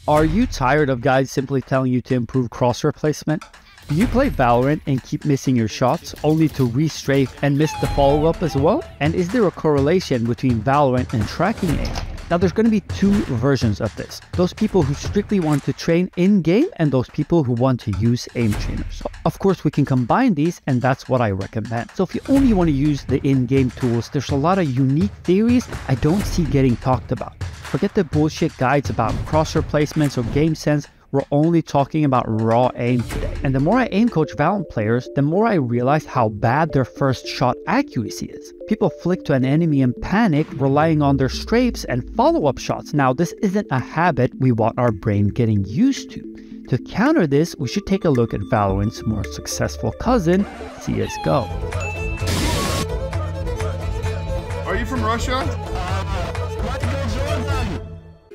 Are you tired of guys simply telling you to improve crosshair placement? Do you play Valorant and keep missing your shots, only to re-strafe and miss the follow-up as well? And is there a correlation between Valorant and tracking aim? Now there's going to be two versions of this. Those people who strictly want to train in-game and those people who want to use aim trainers. So of course we can combine these, and that's what I recommend. So if you only want to use the in-game tools, there's a lot of unique theories I don't see getting talked about. Forget the bullshit guides about crosshair placements or game sense. We're only talking about raw aim today. And the more I aim coach Valorant players, the more I realize how bad their first shot accuracy is. People flick to an enemy in panic, relying on their strafes and follow-up shots. Now, this isn't a habit we want our brain getting used to. To counter this, we should take a look at Valorant's more successful cousin, CSGO. Are you from Russia?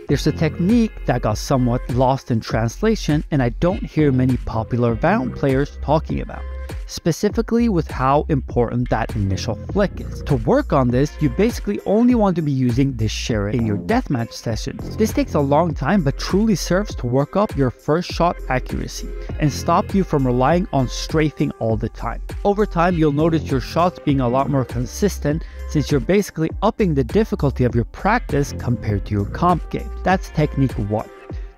There's a technique that got somewhat lost in translation and I don't hear many popular Valorant players talking about, specifically with how important that initial flick is. To work on this, you basically only want to be using this Sheriff in your deathmatch sessions. This takes a long time but truly serves to work up your first shot accuracy and stop you from relying on strafing all the time. Over time, you'll notice your shots being a lot more consistent since you're basically upping the difficulty of your practice compared to your comp game. That's technique 1.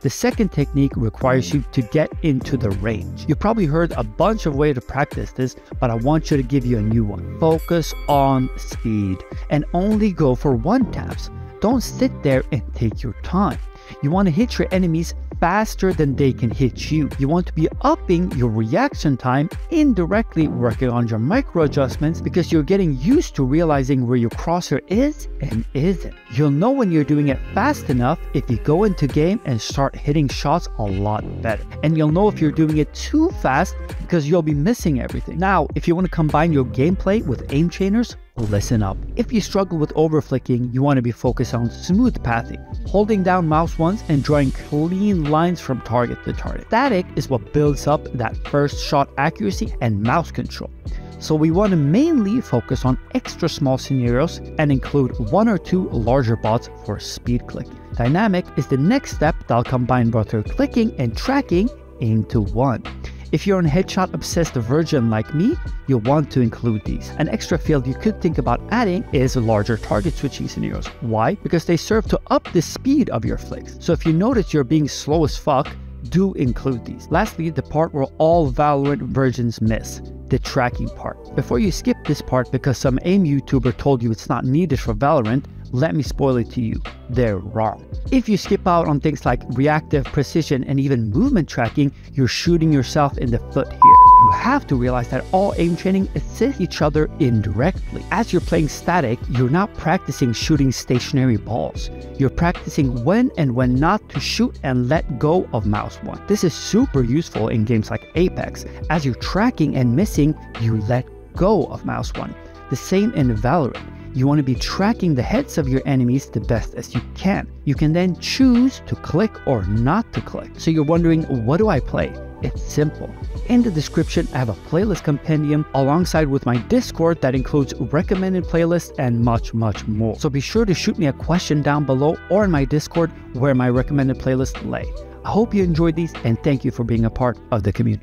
The second technique requires you to get into the range. You've probably heard a bunch of ways to practice this, but I want you to give you a new one. Focus on speed and only go for one taps. Don't sit there and take your time. You want to hit your enemies faster than they can hit you. You want to be upping your reaction time, indirectly working on your micro adjustments because you're getting used to realizing where your crosshair is and isn't. You'll know when you're doing it fast enough if you go into game and start hitting shots a lot better. And you'll know if you're doing it too fast because you'll be missing everything. Now, if you want to combine your gameplay with aim trainers, listen up. If you struggle with overflicking, you want to be focused on smooth pathing, holding down mouse once and drawing clean lines from target to target. Static is what builds up that first shot accuracy and mouse control. So we want to mainly focus on extra small scenarios and include 1 or 2 larger bots for speed clicking. Dynamic is the next step that'll combine both your clicking and tracking into one. If you're an headshot obsessed virgin like me, you'll want to include these. An extra field you could think about adding is larger target switching scenarios. Why? Because they serve to up the speed of your flicks. So if you notice you're being slow as fuck, do include these. Lastly, the part where all Valorant virgins miss, the tracking part. Before you skip this part because some aim YouTuber told you it's not needed for Valorant, let me spoil it to you. They're wrong. If you skip out on things like reactive precision and even movement tracking, you're shooting yourself in the foot here. You have to realize that all aim training assists each other indirectly. As you're playing static, you're not practicing shooting stationary balls. You're practicing when and when not to shoot and let go of mouse 1. This is super useful in games like Apex. As you're tracking and missing, you let go of mouse 1. The same in Valorant. You want to be tracking the heads of your enemies the best as you can. You can then choose to click or not to click. So you're wondering, what do I play? It's simple. In the description, I have a playlist compendium alongside with my Discord that includes recommended playlists and much more. So be sure to shoot me a question down below or in my Discord where my recommended playlists lay. I hope you enjoyed these and thank you for being a part of the community.